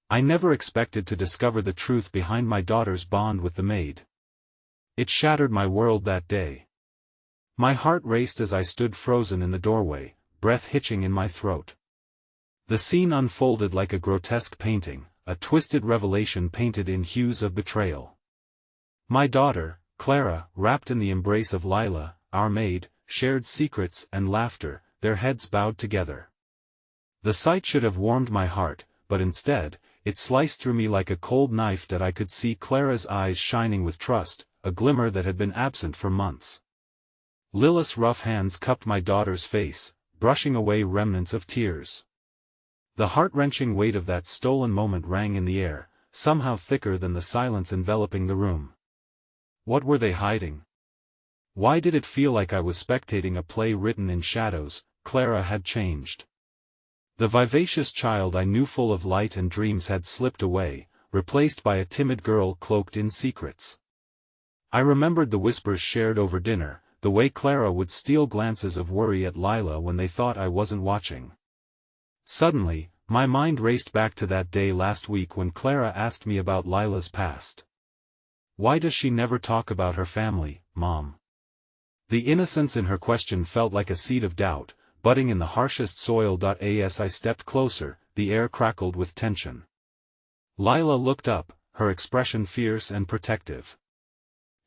I never expected to discover the truth behind my daughter's bond with the maid. It shattered my world that day. My heart raced as I stood frozen in the doorway, breath hitching in my throat. The scene unfolded like a grotesque painting, a twisted revelation painted in hues of betrayal. My daughter, Clara, wrapped in the embrace of Lila, our maid, shared secrets and laughter, their heads bowed together. The sight should have warmed my heart, but instead, it sliced through me like a cold knife that I could see Clara's eyes shining with trust, a glimmer that had been absent for months. Lila's rough hands cupped my daughter's face, brushing away remnants of tears. The heart-wrenching weight of that stolen moment rang in the air, somehow thicker than the silence enveloping the room. What were they hiding? Why did it feel like I was spectating a play written in shadows? Clara had changed. The vivacious child I knew full of light and dreams had slipped away, replaced by a timid girl cloaked in secrets. I remembered the whispers shared over dinner, the way Clara would steal glances of worry at Lila when they thought I wasn't watching. Suddenly, my mind raced back to that day last week when Clara asked me about Lila's past. Why does she never talk about her family, Mom? The innocence in her question felt like a seed of doubt, budding in the harshest soil. As I stepped closer, the air crackled with tension. Lila looked up, her expression fierce and protective.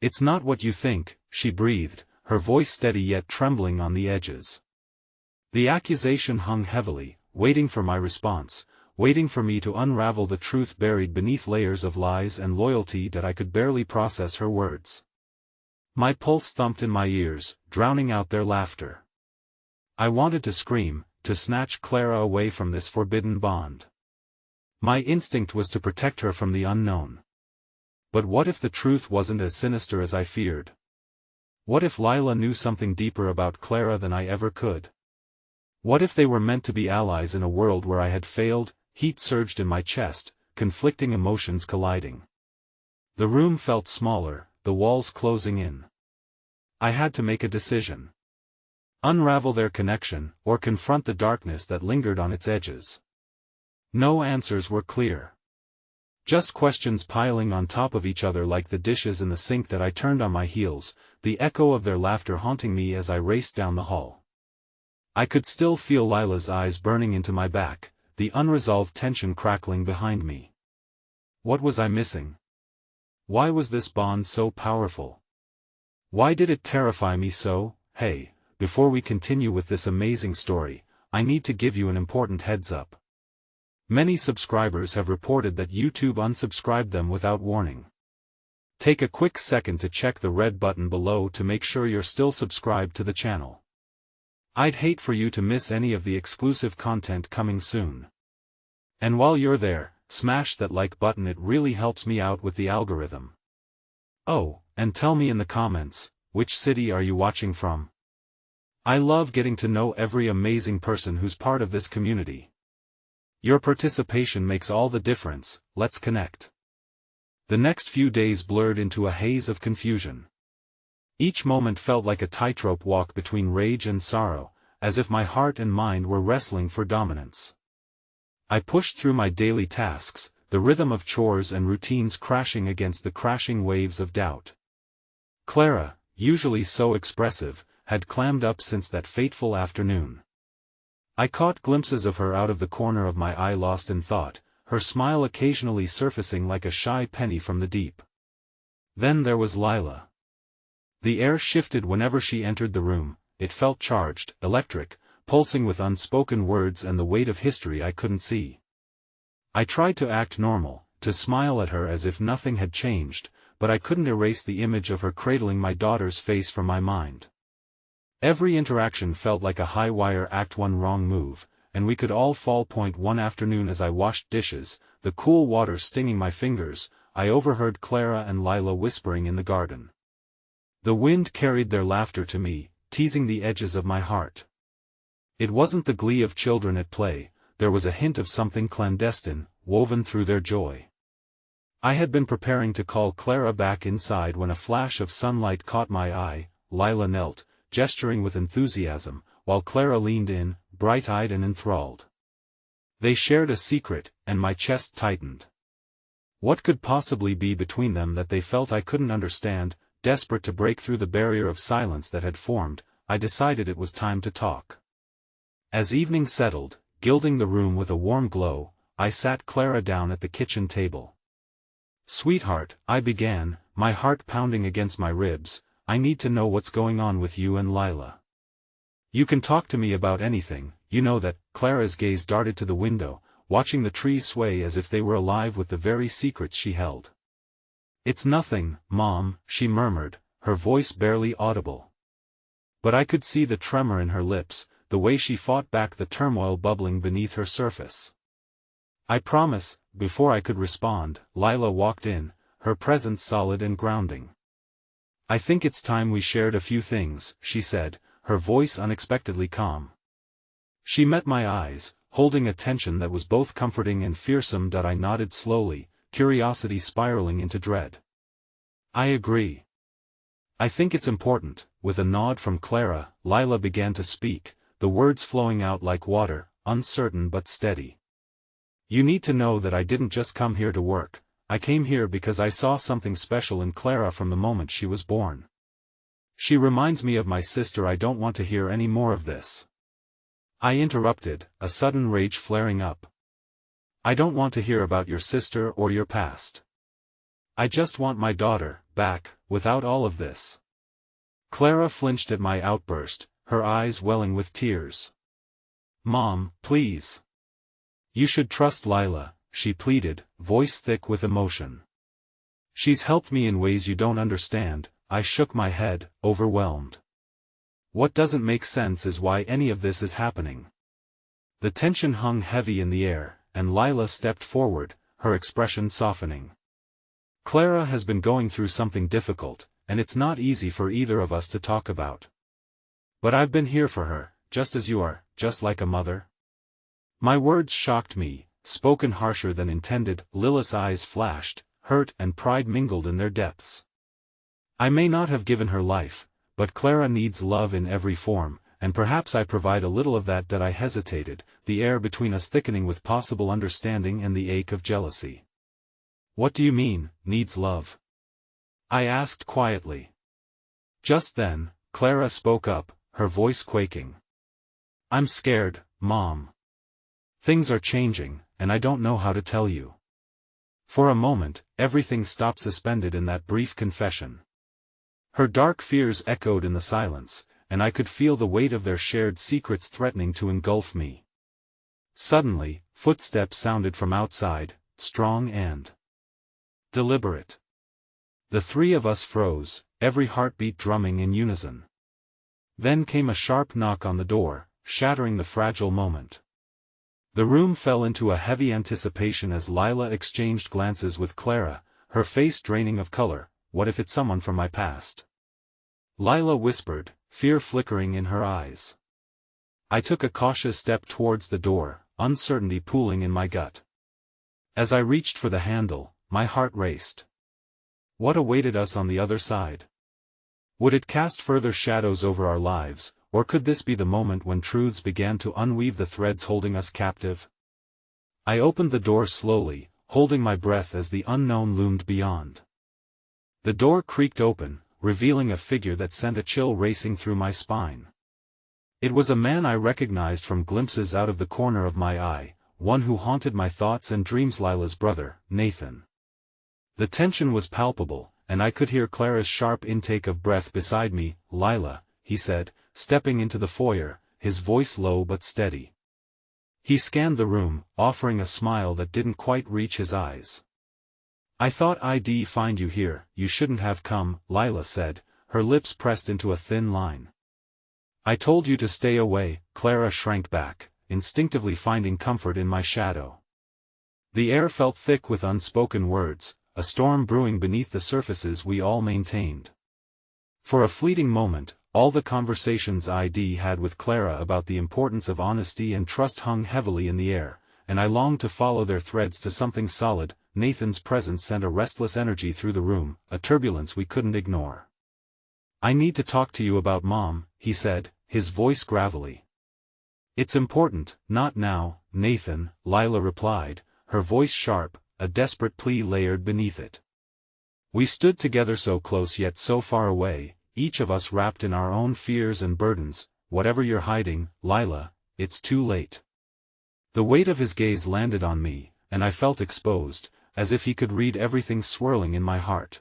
"It's not what you think," she breathed, her voice steady yet trembling on the edges. The accusation hung heavily, waiting for my response, waiting for me to unravel the truth buried beneath layers of lies and loyalty that I could barely process her words. My pulse thumped in my ears, drowning out their laughter. I wanted to scream, to snatch Clara away from this forbidden bond. My instinct was to protect her from the unknown. But what if the truth wasn't as sinister as I feared? What if Lila knew something deeper about Clara than I ever could? What if they were meant to be allies in a world where I had failed? Heat surged in my chest, conflicting emotions colliding. The room felt smaller, the walls closing in. I had to make a decision. Unravel their connection, or confront the darkness that lingered on its edges. No answers were clear. Just questions piling on top of each other like the dishes in the sink that I turned on my heels, the echo of their laughter haunting me as I raced down the hall. I could still feel Lila's eyes burning into my back, the unresolved tension crackling behind me. What was I missing? Why was this bond so powerful? Why did it terrify me so? Hey, before we continue with this amazing story, I need to give you an important heads up. Many subscribers have reported that YouTube unsubscribed them without warning. Take a quick second to check the red button below to make sure you're still subscribed to the channel. I'd hate for you to miss any of the exclusive content coming soon. And while you're there, smash that like button, it really helps me out with the algorithm. Oh, and tell me in the comments, which city are you watching from? I love getting to know every amazing person who's part of this community. Your participation makes all the difference. Let's connect. The next few days blurred into a haze of confusion. Each moment felt like a tightrope walk between rage and sorrow, as if my heart and mind were wrestling for dominance. I pushed through my daily tasks, the rhythm of chores and routines crashing against the crashing waves of doubt. Clara, usually so expressive, had clammed up since that fateful afternoon. I caught glimpses of her out of the corner of my eye, lost in thought, her smile occasionally surfacing like a shy penny from the deep. Then there was Lila. The air shifted whenever she entered the room, it felt charged, electric, pulsing with unspoken words and the weight of history I couldn't see. I tried to act normal, to smile at her as if nothing had changed, but I couldn't erase the image of her cradling my daughter's face from my mind. Every interaction felt like a high-wire Act 1 wrong move, and we could all fall. One afternoon as I washed dishes, the cool water stinging my fingers, I overheard Clara and Lila whispering in the garden. The wind carried their laughter to me, teasing the edges of my heart. It wasn't the glee of children at play, there was a hint of something clandestine, woven through their joy. I had been preparing to call Clara back inside when a flash of sunlight caught my eye. Lila knelt, gesturing with enthusiasm, while Clara leaned in, bright-eyed and enthralled. They shared a secret, and my chest tightened. What could possibly be between them that they felt I couldn't understand? Desperate to break through the barrier of silence that had formed, I decided it was time to talk. As evening settled, gilding the room with a warm glow, I sat Clara down at the kitchen table. "Sweetheart," I began, my heart pounding against my ribs, "I need to know what's going on with you and Lila. You can talk to me about anything, you know that." Clara's gaze darted to the window, watching the trees sway as if they were alive with the very secrets she held. "It's nothing, Mom," she murmured, her voice barely audible. But I could see the tremor in her lips, the way she fought back the turmoil bubbling beneath her surface. "I promise." Before I could respond, Lila walked in, her presence solid and grounding. "I think it's time we shared a few things," she said, her voice unexpectedly calm. She met my eyes, holding a tension that was both comforting and fearsome. I nodded slowly, curiosity spiraling into dread. "I agree. I think it's important." With a nod from Clara, Lila began to speak, the words flowing out like water, uncertain but steady. "You need to know that I didn't just come here to work. I came here because I saw something special in Clara from the moment she was born. She reminds me of my sister." "I don't want to hear any more of this," I interrupted, a sudden rage flaring up. "I don't want to hear about your sister or your past. I just want my daughter back, without all of this." Clara flinched at my outburst, her eyes welling with tears. "Mom, please. You should trust Lila," she pleaded, voice thick with emotion. "She's helped me in ways you don't understand." I shook my head, overwhelmed. "What doesn't make sense is why any of this is happening." The tension hung heavy in the air, and Lila stepped forward, her expression softening. "Clara has been going through something difficult, and it's not easy for either of us to talk about. But I've been here for her, just as you are, just like a mother." My words shocked me, spoken harsher than intended. Lila's eyes flashed, hurt and pride mingled in their depths. "I may not have given her life, but Clara needs love in every form, and perhaps I provide a little of that." I hesitated, the air between us thickening with possible understanding and the ache of jealousy. "What do you mean, needs love?" I asked quietly. Just then, Clara spoke up, her voice quaking. "I'm scared, Mom. Things are changing, and I don't know how to tell you." For a moment, everything stopped suspended in that brief confession. Her dark fears echoed in the silence, and I could feel the weight of their shared secrets threatening to engulf me. Suddenly, footsteps sounded from outside, strong and deliberate. The three of us froze, every heartbeat drumming in unison. Then came a sharp knock on the door, shattering the fragile moment. The room fell into a heavy anticipation as Lila exchanged glances with Clara, her face draining of color. "What if it's someone from my past?" Lila whispered, fear flickering in her eyes. I took a cautious step towards the door, uncertainty pooling in my gut. As I reached for the handle, my heart raced. What awaited us on the other side? Would it cast further shadows over our lives, or could this be the moment when truths began to unweave the threads holding us captive? I opened the door slowly, holding my breath as the unknown loomed beyond. The door creaked open, revealing a figure that sent a chill racing through my spine. It was a man I recognized from glimpses out of the corner of my eye, one who haunted my thoughts and dreams. Lila's brother, Nathan. The tension was palpable, and I could hear Clara's sharp intake of breath beside me. "Lila," he said, stepping into the foyer, his voice low but steady. He scanned the room, offering a smile that didn't quite reach his eyes. "I thought I'd find you here. You shouldn't have come," Lila said, her lips pressed into a thin line. "I told you to stay away." Clara shrank back, instinctively finding comfort in my shadow. The air felt thick with unspoken words, a storm brewing beneath the surfaces we all maintained. For a fleeting moment, all the conversations I'd had with Clara about the importance of honesty and trust hung heavily in the air, and I longed to follow their threads to something solid. Nathan's presence sent a restless energy through the room, a turbulence we couldn't ignore. "I need to talk to you about Mom," he said, his voice gravelly. It's important, not now, Nathan, Lila replied, her voice sharp, a desperate plea layered beneath it. We stood together so close yet so far away, each of us wrapped in our own fears and burdens. Whatever you're hiding, Lila, it's too late. The weight of his gaze landed on me, and I felt exposed, as if he could read everything swirling in my heart.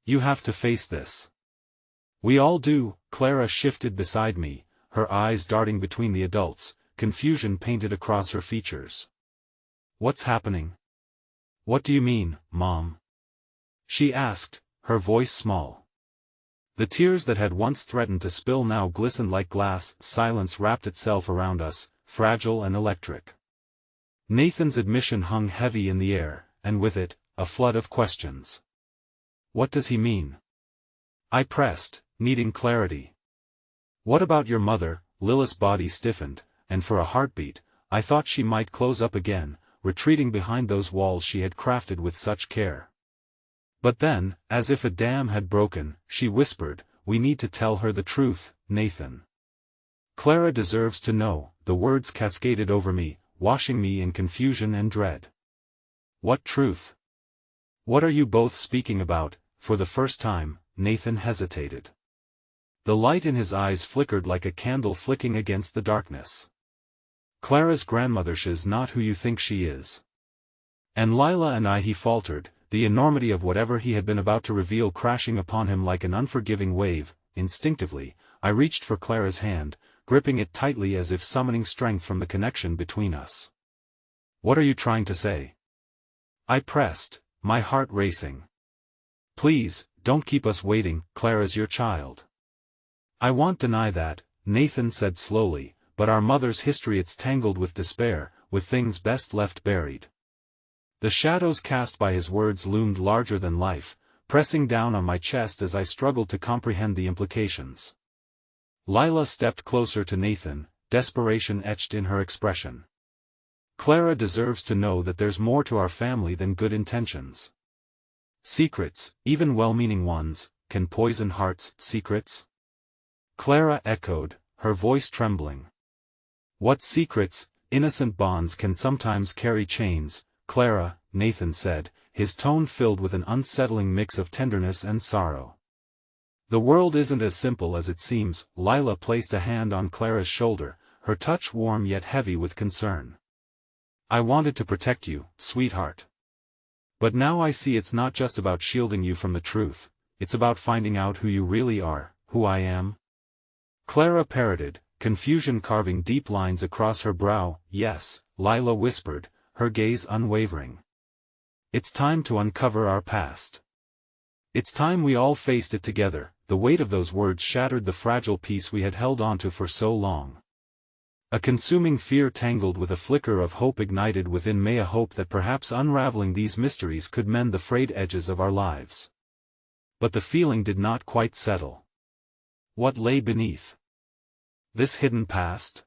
You have to face this. We all do. Clara shifted beside me, her eyes darting between the adults, confusion painted across her features. What's happening? What do you mean, Mom? She asked, her voice small. The tears that had once threatened to spill now glistened like glass. Silence wrapped itself around us, fragile and electric. Nathan's admission hung heavy in the air, and with it, a flood of questions. What does he mean? I pressed, needing clarity. What about your mother? Lila's body stiffened, and for a heartbeat, I thought she might close up again, retreating behind those walls she had crafted with such care. But then, as if a dam had broken, she whispered, we need to tell her the truth, Nathan. Clara deserves to know. The words cascaded over me, washing me in confusion and dread. What truth? What are you both speaking about? For the first time, Nathan hesitated. The light in his eyes flickered like a candle flicking against the darkness. Clara's grandmother, she's not who you think she is. And Lila and I, he faltered, the enormity of whatever he had been about to reveal crashing upon him like an unforgiving wave. Instinctively, I reached for Clara's hand, gripping it tightly as if summoning strength from the connection between us. What are you trying to say? I pressed, my heart racing. Please, don't keep us waiting. Clara's your child. I won't deny that, Nathan said slowly, but our mother's history, it's tangled with despair, with things best left buried. The shadows cast by his words loomed larger than life, pressing down on my chest as I struggled to comprehend the implications. Lila stepped closer to Nathan, desperation etched in her expression. Clara deserves to know that there's more to our family than good intentions. Secrets, even well-meaning ones, can poison hearts. Secrets? Clara echoed, her voice trembling. What secrets? Innocent bonds can sometimes carry chains, Clara, Nathan said, his tone filled with an unsettling mix of tenderness and sorrow. The world isn't as simple as it seems. Lila placed a hand on Clara's shoulder, her touch warm yet heavy with concern. I wanted to protect you, sweetheart. But now I see it's not just about shielding you from the truth, it's about finding out who you really are, who I am. Clara parroted, confusion carving deep lines across her brow. Yes, Lila whispered, her gaze unwavering. It's time to uncover our past. It's time we all faced it together. The weight of those words shattered the fragile peace we had held onto for so long. A consuming fear tangled with a flicker of hope ignited within me, a hope that perhaps unraveling these mysteries could mend the frayed edges of our lives. But the feeling did not quite settle. What lay beneath this hidden past?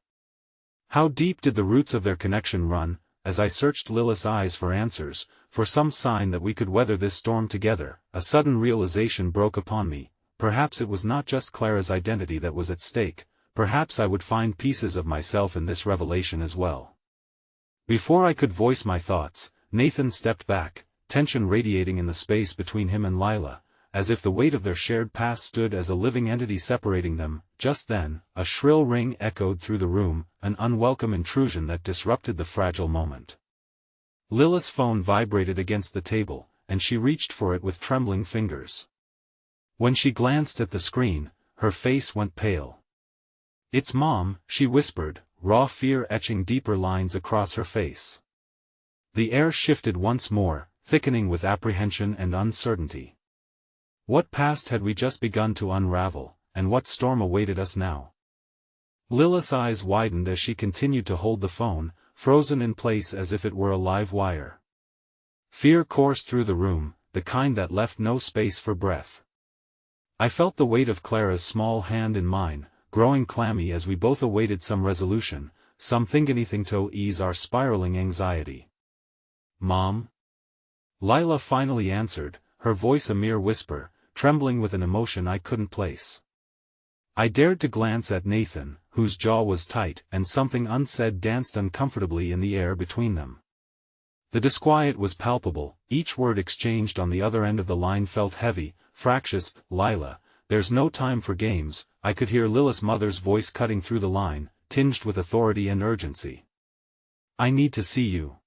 How deep did the roots of their connection run? As I searched Lilith's eyes for answers, for some sign that we could weather this storm together, a sudden realization broke upon me. Perhaps it was not just Clara's identity that was at stake, perhaps I would find pieces of myself in this revelation as well. Before I could voice my thoughts, Nathan stepped back, tension radiating in the space between him and Lila, as if the weight of their shared past stood as a living entity separating them. Just then, a shrill ring echoed through the room, an unwelcome intrusion that disrupted the fragile moment. Lila's phone vibrated against the table, and she reached for it with trembling fingers. When she glanced at the screen, her face went pale. It's Mom, she whispered, raw fear etching deeper lines across her face. The air shifted once more, thickening with apprehension and uncertainty. What past had we just begun to unravel, and what storm awaited us now? Lila's eyes widened as she continued to hold the phone, frozen in place as if it were a live wire. Fear coursed through the room, the kind that left no space for breath. I felt the weight of Clara's small hand in mine, growing clammy as we both awaited some resolution, anything to ease our spiraling anxiety. Mom? Lila finally answered, her voice a mere whisper, trembling with an emotion I couldn't place. I dared to glance at Nathan, whose jaw was tight, and something unsaid danced uncomfortably in the air between them. The disquiet was palpable, each word exchanged on the other end of the line felt heavy, fractious. "Lila, there's no time for games," I could hear Lila's mother's voice cutting through the line, tinged with authority and urgency. "I need to see you."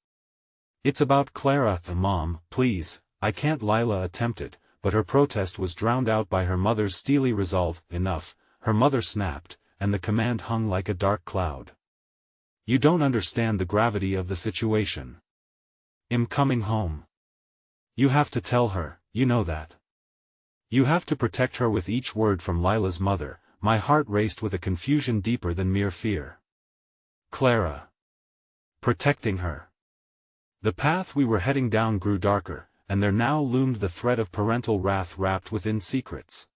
"It's about Clara, Mom, please, I can't," Lila attempted, but her protest was drowned out by her mother's steely resolve. "Enough," her mother snapped, and the command hung like a dark cloud. "You don't understand the gravity of the situation. I'm coming home. You have to tell her, you know that. You have to protect her." With each word from Lila's mother, my heart raced with a confusion deeper than mere fear. Clara. Protecting her. The path we were heading down grew darker, and there now loomed the threat of parental wrath wrapped within secrets.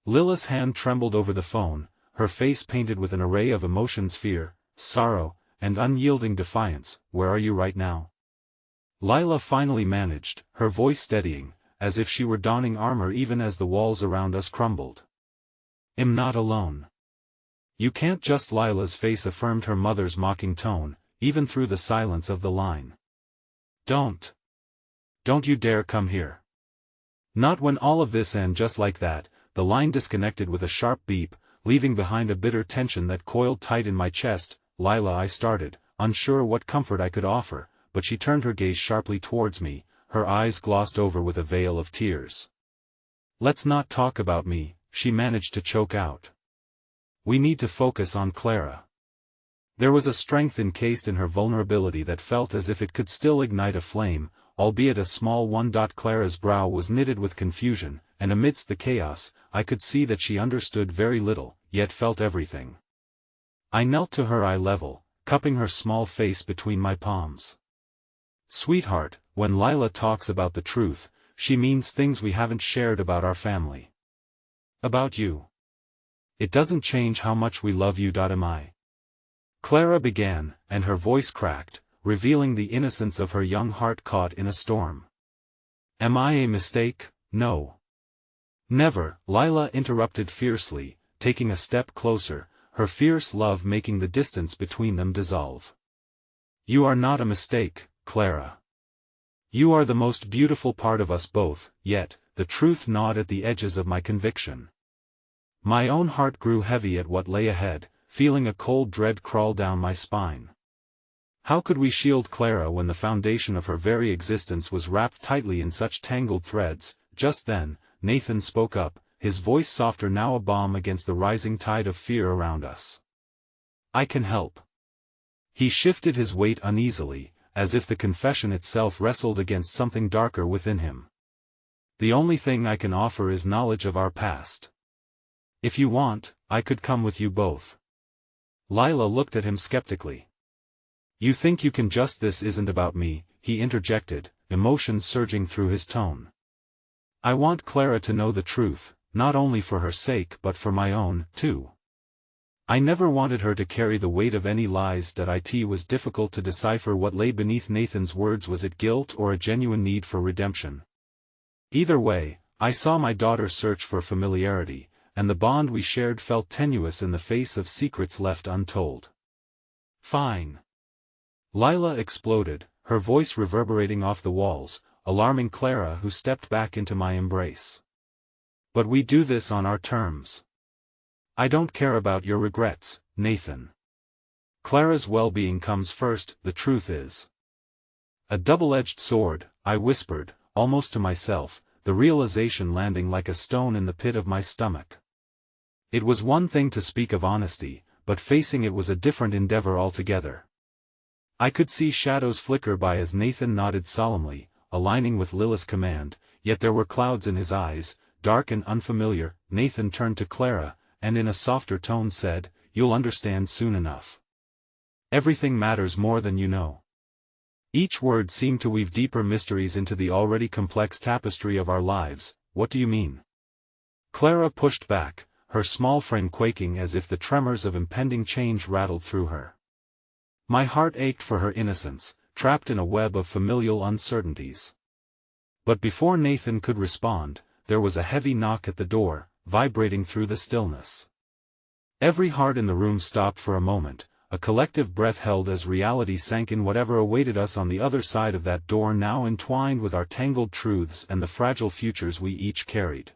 Lila's hand trembled over the phone, her face painted with an array of emotions: fear, sorrow, and unyielding defiance. "Where are you right now?" Lila finally managed, her voice steadying, as if she were donning armor even as the walls around us crumbled. "I'm not alone. You can't just." Lila's face affirmed her mother's mocking tone, even through the silence of the line. Don't you dare come here. Not when all of this." And just like that, the line disconnected with a sharp beep, leaving behind a bitter tension that coiled tight in my chest. "Lila," I started, unsure what comfort I could offer, but she turned her gaze sharply towards me, her eyes glossed over with a veil of tears. "Let's not talk about me," she managed to choke out. "We need to focus on Clara." There was a strength encased in her vulnerability that felt as if it could still ignite a flame, albeit a small one. Clara's brow was knitted with confusion, and amidst the chaos, I could see that she understood very little, yet felt everything. I knelt to her eye level, cupping her small face between my palms. "Sweetheart, when Lila talks about the truth, she means things we haven't shared about our family. About you. It doesn't change how much we love you. Am I?" Clara began, and her voice cracked, revealing the innocence of her young heart caught in a storm. "Am I a mistake?" "No. Never," Lila interrupted fiercely, taking a step closer, her fierce love making the distance between them dissolve. "You are not a mistake, Clara. You are the most beautiful part of us both." Yet, the truth gnawed at the edges of my conviction. My own heart grew heavy at what lay ahead, feeling a cold dread crawl down my spine. How could we shield Clara when the foundation of her very existence was wrapped tightly in such tangled threads? Just then, Nathan spoke up, his voice softer now, a balm against the rising tide of fear around us. "I can help." He shifted his weight uneasily, as if the confession itself wrestled against something darker within him. "The only thing I can offer is knowledge of our past. If you want, I could come with you both." Lila looked at him skeptically. "You think you can just—" "This isn't about me," he interjected, emotions surging through his tone. "I want Clara to know the truth, not only for her sake but for my own, too. I never wanted her to carry the weight of any lies." It was difficult to decipher what lay beneath Nathan's words. Was it guilt or a genuine need for redemption? Either way, I saw my daughter search for familiarity, and the bond we shared felt tenuous in the face of secrets left untold. "Fine." Lila exploded, her voice reverberating off the walls, alarming Clara, who stepped back into my embrace. "But we do this on our terms. I don't care about your regrets, Nathan. Clara's well-being comes first." "The truth is a double-edged sword," I whispered, almost to myself, the realization landing like a stone in the pit of my stomach. It was one thing to speak of honesty, but facing it was a different endeavor altogether. I could see shadows flicker by as Nathan nodded solemnly, aligning with Lila's command, yet there were clouds in his eyes, dark and unfamiliar. Nathan turned to Clara, and in a softer tone said, "You'll understand soon enough. Everything matters more than you know." Each word seemed to weave deeper mysteries into the already complex tapestry of our lives. "What do you mean?" Clara pushed back, her small frame quaking as if the tremors of impending change rattled through her. My heart ached for her innocence, trapped in a web of familial uncertainties. But before Nathan could respond, there was a heavy knock at the door, vibrating through the stillness. Every heart in the room stopped for a moment, a collective breath held as reality sank in whatever awaited us on the other side of that door now entwined with our tangled truths and the fragile futures we each carried.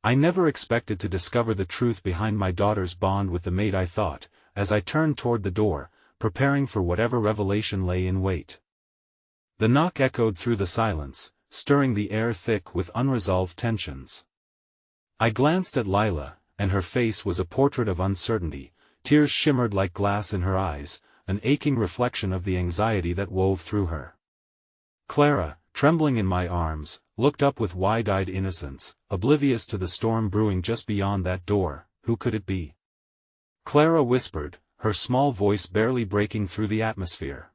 I never expected to discover the truth behind my daughter's bond with the maid, I thought, as I turned toward the door, preparing for whatever revelation lay in wait. The knock echoed through the silence, stirring the air thick with unresolved tensions. I glanced at Lila, and her face was a portrait of uncertainty. Tears shimmered like glass in her eyes, an aching reflection of the anxiety that wove through her. Clara, trembling in my arms, looked up with wide-eyed innocence, oblivious to the storm brewing just beyond that door. Who could it be? Clara whispered, her small voice barely breaking through the atmosphere.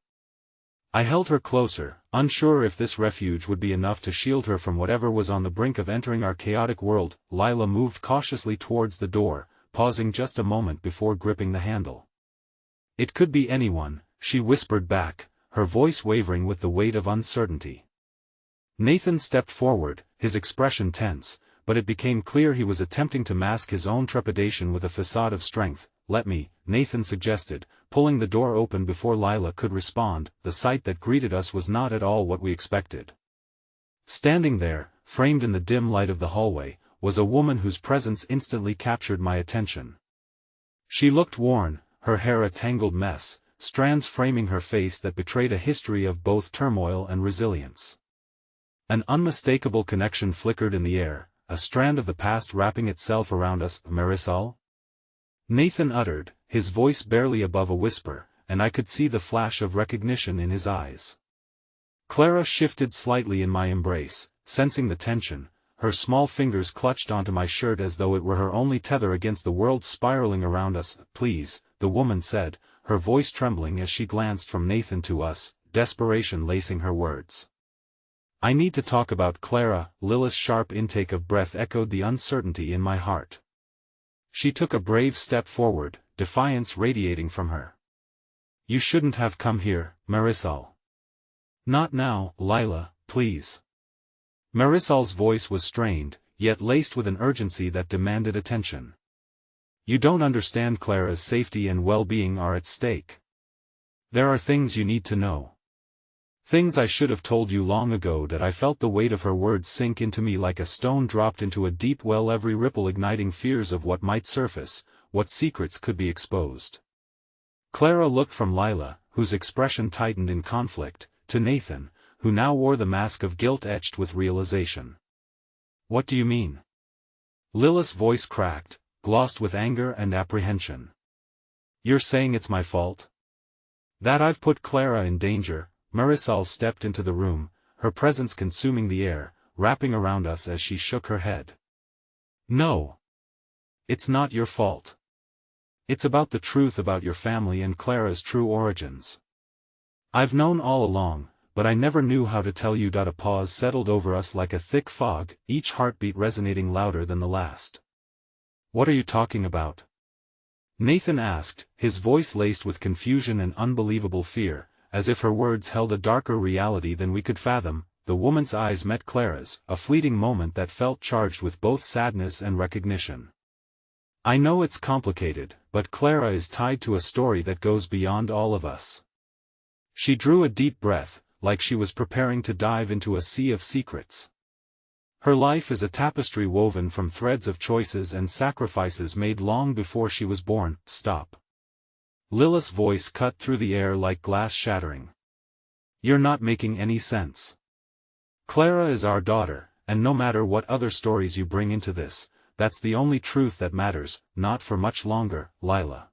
I held her closer, unsure if this refuge would be enough to shield her from whatever was on the brink of entering our chaotic world. Lila moved cautiously towards the door, pausing just a moment before gripping the handle. It could be anyone, she whispered back, her voice wavering with the weight of uncertainty. Nathan stepped forward, his expression tense, but it became clear he was attempting to mask his own trepidation with a facade of strength. Let me, Nathan suggested, pulling the door open before Lila could respond. The sight that greeted us was not at all what we expected. Standing there, framed in the dim light of the hallway, was a woman whose presence instantly captured my attention. She looked worn, her hair a tangled mess, strands framing her face that betrayed a history of both turmoil and resilience. An unmistakable connection flickered in the air, a strand of the past wrapping itself around us. Marisol? Nathan uttered, his voice barely above a whisper, and I could see the flash of recognition in his eyes. Clara shifted slightly in my embrace, sensing the tension. Her small fingers clutched onto my shirt as though it were her only tether against the world spiraling around us. Please, the woman said, her voice trembling as she glanced from Nathan to us, desperation lacing her words. I need to talk about Clara. Lila's sharp intake of breath echoed the uncertainty in my heart. She took a brave step forward, defiance radiating from her. You shouldn't have come here, Marisol. Not now, Lila, please. Marisol's voice was strained, yet laced with an urgency that demanded attention. You don't understand. Clara's safety and well-being are at stake. There are things you need to know. Things I should have told you long ago. That I felt the weight of her words sink into me like a stone dropped into a deep well, every ripple igniting fears of what might surface, what secrets could be exposed. Clara looked from Lila, whose expression tightened in conflict, to Nathan, who now wore the mask of guilt etched with realization. What do you mean? Lila's voice cracked, glossed with anger and apprehension. You're saying it's my fault? That I've put Clara in danger? Marisol stepped into the room, her presence consuming the air, wrapping around us as she shook her head. No. It's not your fault. It's about the truth about your family and Clara's true origins. I've known all along, but I never knew how to tell you. A pause settled over us like a thick fog, each heartbeat resonating louder than the last. What are you talking about? Nathan asked, his voice laced with confusion and unbelievable fear, as if her words held a darker reality than we could fathom. The woman's eyes met Clara's, a fleeting moment that felt charged with both sadness and recognition. I know it's complicated, but Clara is tied to a story that goes beyond all of us. She drew a deep breath, like she was preparing to dive into a sea of secrets. Her life is a tapestry woven from threads of choices and sacrifices made long before she was born. Stop. Lila's voice cut through the air like glass shattering. You're not making any sense. Clara is our daughter, and no matter what other stories you bring into this, that's the only truth that matters. Not for much longer, Lila.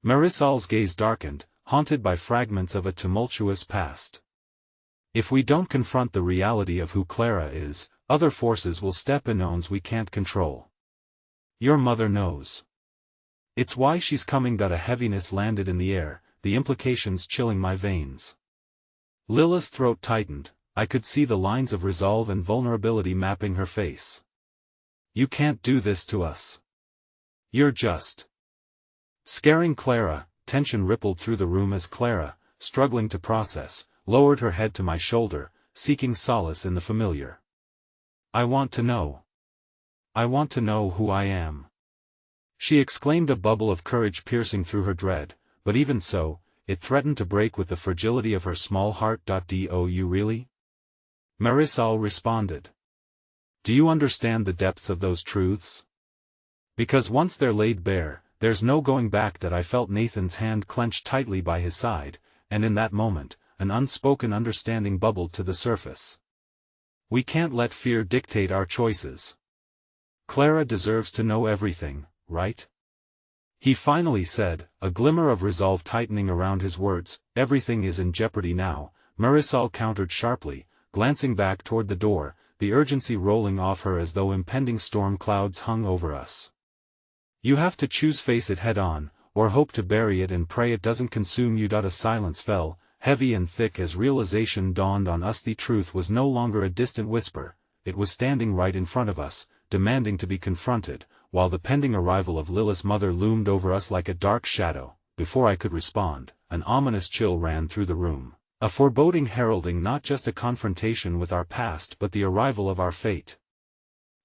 Marisol's gaze darkened, haunted by fragments of a tumultuous past. If we don't confront the reality of who Clara is, other forces will step in, unknowns we can't control. Your mother knows. It's why she's coming. A heaviness landed in the air, the implications chilling my veins. Lila's throat tightened, I could see the lines of resolve and vulnerability mapping her face. You can't do this to us. You're just scaring Clara. Tension rippled through the room as Clara, struggling to process, lowered her head to my shoulder, seeking solace in the familiar. I want to know. I want to know who I am. she exclaimed, a bubble of courage piercing through her dread, but even so, it threatened to break with the fragility of her small heart. Do you really? Marisol responded. Do you understand the depths of those truths? Because once they're laid bare, there's no going back. That I felt Nathan's hand clenched tightly by his side, and in that moment, an unspoken understanding bubbled to the surface. We can't let fear dictate our choices. Clara deserves to know everything, right? He finally said, a glimmer of resolve tightening around his words. Everything is in jeopardy now, Marisol countered sharply, glancing back toward the door, the urgency rolling off her as though impending storm clouds hung over us. You have to choose: face it head on, or hope to bury it and pray it doesn't consume you. A silence fell, heavy and thick as realization dawned on us. The truth was no longer a distant whisper, it was standing right in front of us, demanding to be confronted, while the pending arrival of Lilith's mother loomed over us like a dark shadow. Before I could respond, an ominous chill ran through the room, a foreboding heralding not just a confrontation with our past but the arrival of our fate.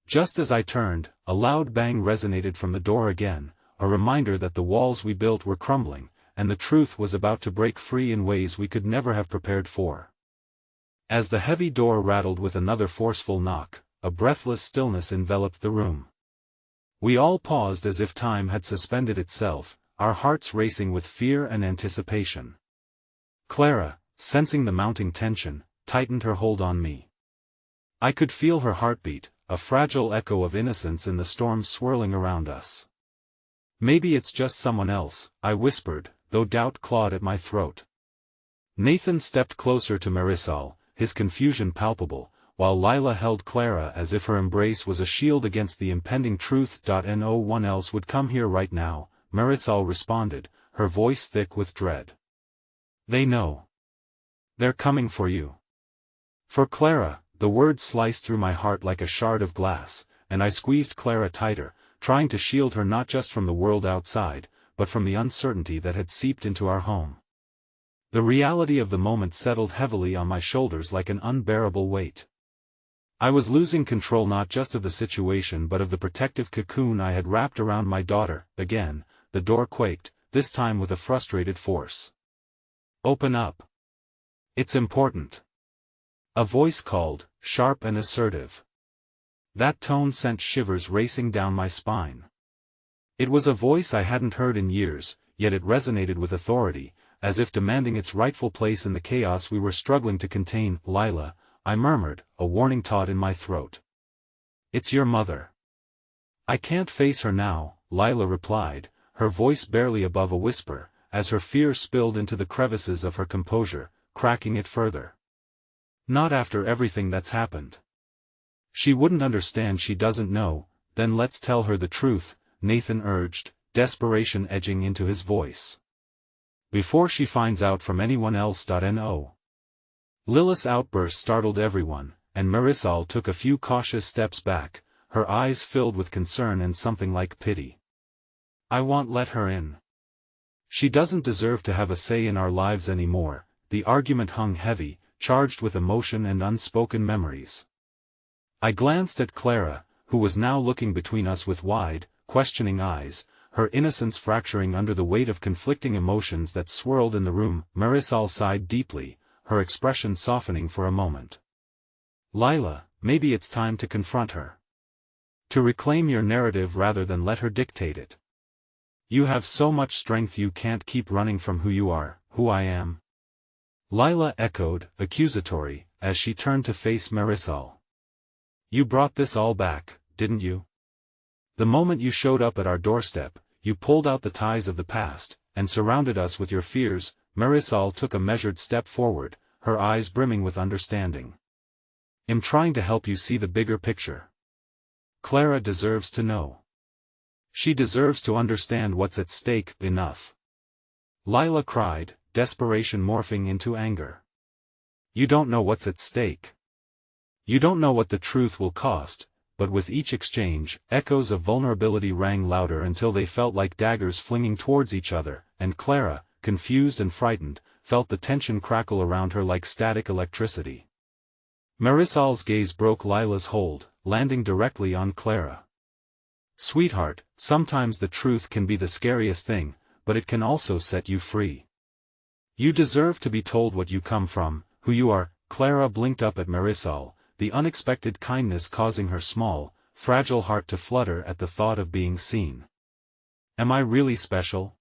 Just as I turned, a loud bang resonated from the door again, a reminder that the walls we built were crumbling, and the truth was about to break free in ways we could never have prepared for. As the heavy door rattled with another forceful knock, a breathless stillness enveloped the room. We all paused as if time had suspended itself, our hearts racing with fear and anticipation. Clara, sensing the mounting tension, tightened her hold on me. I could feel her heartbeat, a fragile echo of innocence in the storm swirling around us. Maybe it's just someone else, I whispered, though doubt clawed at my throat. Nathan stepped closer to Marisol, his confusion palpable, while Lila held Clara as if her embrace was a shield against the impending truth. No one else would come here right now, Marisol responded, her voice thick with dread. They know. They're coming for you. For Clara, the word sliced through my heart like a shard of glass, and I squeezed Clara tighter, trying to shield her not just from the world outside, but from the uncertainty that had seeped into our home. The reality of the moment settled heavily on my shoulders like an unbearable weight. I was losing control not just of the situation but of the protective cocoon I had wrapped around my daughter. Again, the door quaked, this time with a frustrated force. Open up. It's important. A voice called, sharp and assertive. That tone sent shivers racing down my spine. It was a voice I hadn't heard in years, yet it resonated with authority, as if demanding its rightful place in the chaos we were struggling to contain. Lila, I murmured, a warning taut in my throat. It's your mother. I can't face her now, Lila replied, her voice barely above a whisper, as her fear spilled into the crevices of her composure, cracking it further. Not after everything that's happened. She wouldn't understand. She doesn't know. Then let's tell her the truth, Nathan urged, desperation edging into his voice. Before she finds out from anyone else. No. Lilith's outburst startled everyone, and Marisol took a few cautious steps back, her eyes filled with concern and something like pity. I won't let her in. She doesn't deserve to have a say in our lives anymore. The argument hung heavy, charged with emotion and unspoken memories. I glanced at Clara, who was now looking between us with wide, questioning eyes, her innocence fracturing under the weight of conflicting emotions that swirled in the room. Marisol sighed deeply, her expression softening for a moment. Lila, maybe it's time to confront her. To reclaim your narrative rather than let her dictate it. You have so much strength, you can't keep running from who you are, who I am. Lila echoed, accusatory, as she turned to face Marisol. You brought this all back, didn't you? The moment you showed up at our doorstep, you pulled out the ties of the past, and surrounded us with your fears. Marisol took a measured step forward, her eyes brimming with understanding. I'm trying to help you see the bigger picture. Clara deserves to know. She deserves to understand what's at stake. Enough. Lila cried, desperation morphing into anger. You don't know what's at stake. You don't know what the truth will cost. But with each exchange, echoes of vulnerability rang louder until they felt like daggers flinging towards each other, and Clara, confused and frightened, felt the tension crackle around her like static electricity. Marisol's gaze broke Lila's hold, landing directly on Clara. Sweetheart, sometimes the truth can be the scariest thing, but it can also set you free. You deserve to be told what you come from, who you are." Clara blinked up at Marisol, the unexpected kindness causing her small, fragile heart to flutter at the thought of being seen. "Am I really special?"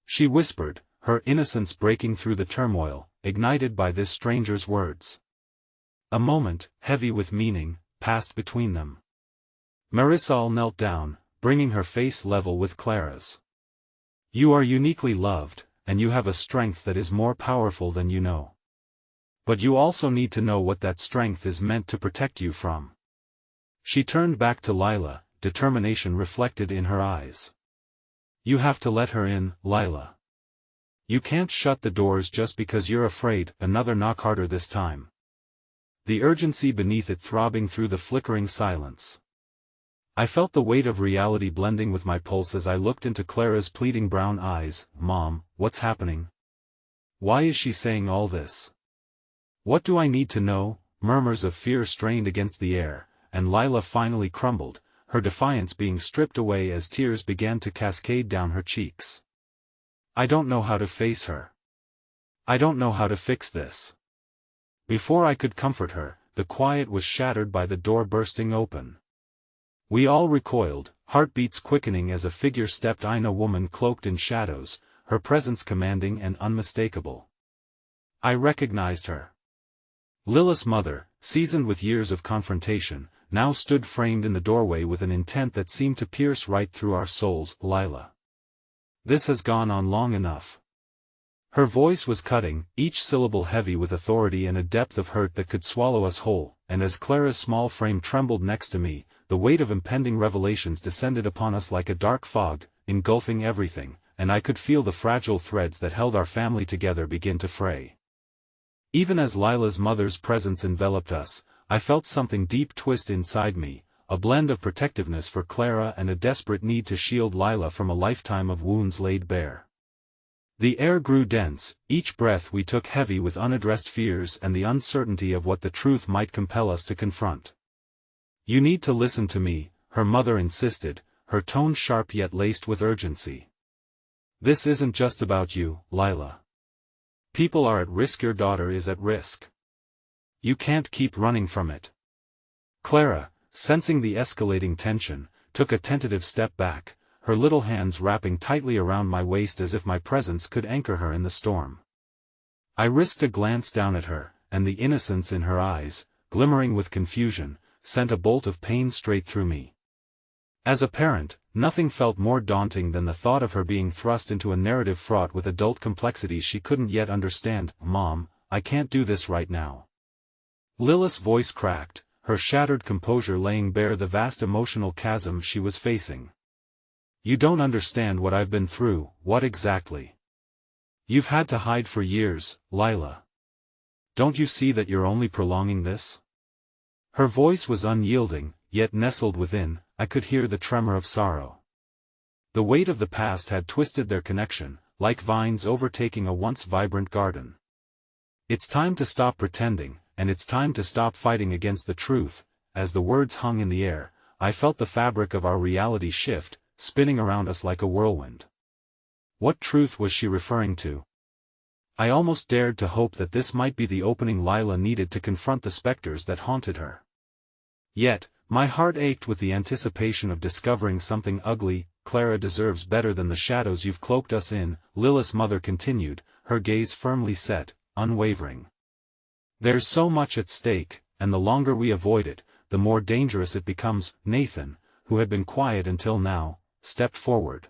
she whispered, her innocence breaking through the turmoil, ignited by this stranger's words. A moment, heavy with meaning, passed between them. Marisol knelt down, bringing her face level with Clara's. "You are uniquely loved, and you have a strength that is more powerful than you know. But you also need to know what that strength is meant to protect you from." She turned back to Lila, determination reflected in her eyes. "You have to let her in, Lila. You can't shut the doors just because you're afraid." Another knock, harder this time. The urgency beneath it throbbing through the flickering silence. I felt the weight of reality blending with my pulse as I looked into Clara's pleading brown eyes. "Mom, what's happening? Why is she saying all this? What do I need to know?" Murmurs of fear strained against the air, and Lila finally crumbled, her defiance being stripped away as tears began to cascade down her cheeks. "I don't know how to face her. I don't know how to fix this." Before I could comfort her, the quiet was shattered by the door bursting open. We all recoiled, heartbeats quickening as a figure stepped in, a woman cloaked in shadows, her presence commanding and unmistakable. I recognized her. Lilith's mother, seasoned with years of confrontation, now stood framed in the doorway with an intent that seemed to pierce right through our souls. "Lila. This has gone on long enough." Her voice was cutting, each syllable heavy with authority and a depth of hurt that could swallow us whole, and as Clara's small frame trembled next to me, the weight of impending revelations descended upon us like a dark fog, engulfing everything, and I could feel the fragile threads that held our family together begin to fray. Even as Lila's mother's presence enveloped us, I felt something deep twist inside me, a blend of protectiveness for Clara and a desperate need to shield Lila from a lifetime of wounds laid bare. The air grew dense, each breath we took heavy with unaddressed fears and the uncertainty of what the truth might compel us to confront. "You need to listen to me," her mother insisted, her tone sharp yet laced with urgency. "This isn't just about you, Lila. People are at risk. Your daughter is at risk. You can't keep running from it." Clara, sensing the escalating tension, took a tentative step back, her little hands wrapping tightly around my waist as if my presence could anchor her in the storm. I risked a glance down at her, and the innocence in her eyes, glimmering with confusion, sent a bolt of pain straight through me. As a parent, nothing felt more daunting than the thought of her being thrust into a narrative fraught with adult complexities she couldn't yet understand. "Mom, I can't do this right now." Lilith's voice cracked, her shattered composure laying bare the vast emotional chasm she was facing. "You don't understand what I've been through." "What exactly?" "You've had to hide for years, Lila. Don't you see that you're only prolonging this?" Her voice was unyielding, yet nestled within, I could hear the tremor of sorrow. The weight of the past had twisted their connection, like vines overtaking a once vibrant garden. "It's time to stop pretending, and it's time to stop fighting against the truth." As the words hung in the air, I felt the fabric of our reality shift, spinning around us like a whirlwind. What truth was she referring to? I almost dared to hope that this might be the opening Lila needed to confront the specters that haunted her. Yet, my heart ached with the anticipation of discovering something ugly. "Clara deserves better than the shadows you've cloaked us in," Lilith's mother continued, her gaze firmly set, unwavering. "There's so much at stake, and the longer we avoid it, the more dangerous it becomes." Nathan, who had been quiet until now, stepped forward.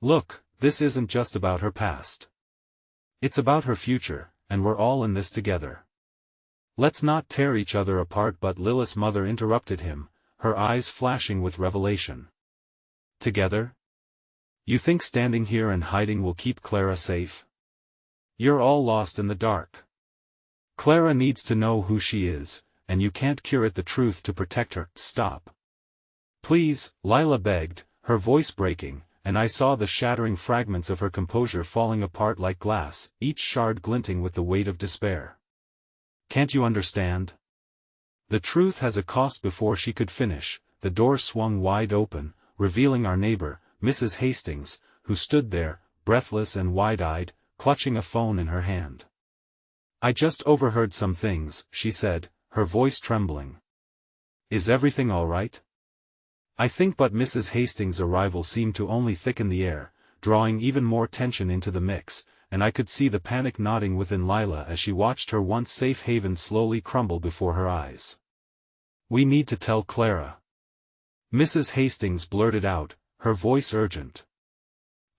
"Look, this isn't just about her past. It's about her future, and we're all in this together. Let's not tear each other apart." But Lilith's mother interrupted him, her eyes flashing with revelation. "Together? You think standing here and hiding will keep Clara safe? You're all lost in the dark. Clara needs to know who she is, and you can't curate the truth to protect her." "Stop. Please," Lila begged, her voice breaking, and I saw the shattering fragments of her composure falling apart like glass, each shard glinting with the weight of despair. "Can't you understand? The truth has a cost." Before she could finish, the door swung wide open, revealing our neighbor, Mrs. Hastings, who stood there, breathless and wide-eyed, clutching a phone in her hand. "I just overheard some things," she said, her voice trembling. "Is everything all right?" I think but Mrs. Hastings' arrival seemed to only thicken the air, drawing even more tension into the mix, and I could see the panic nodding within Lila as she watched her once safe haven slowly crumble before her eyes. "We need to tell Clara," Mrs. Hastings blurted out, her voice urgent.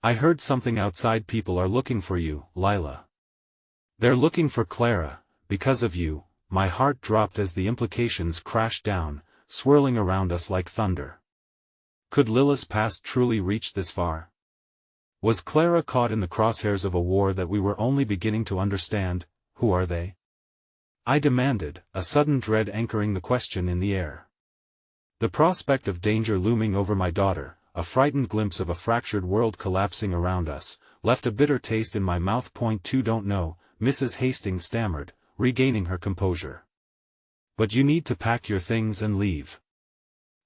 "I heard something outside. People are looking for you, Lila. They're looking for Clara, because of you." My heart dropped as the implications crashed down, swirling around us like thunder. Could Lila's past truly reach this far? Was Clara caught in the crosshairs of a war that we were only beginning to understand? Who are they? I demanded, a sudden dread anchoring the question in the air. The prospect of danger looming over my daughter, a frightened glimpse of a fractured world collapsing around us, left a bitter taste in my mouth. Don't know, Mrs. Hastings stammered, regaining her composure. "But you need to pack your things and leave."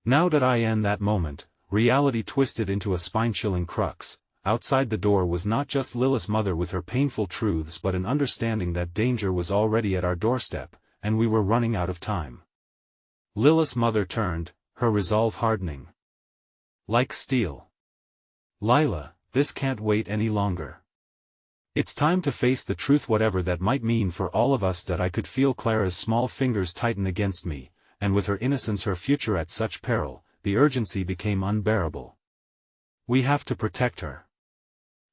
Now that I in that moment, reality twisted into a spine-chilling crux. Outside the door was not just Lila's mother with her painful truths but an understanding that danger was already at our doorstep, and we were running out of time. Lila's mother turned, her resolve hardening like steel. "Lila, this can't wait any longer. It's time to face the truth, whatever that might mean for all of us." That I could feel Clara's small fingers tighten against me, and with her innocence, her future at such peril, the urgency became unbearable. "We have to protect her.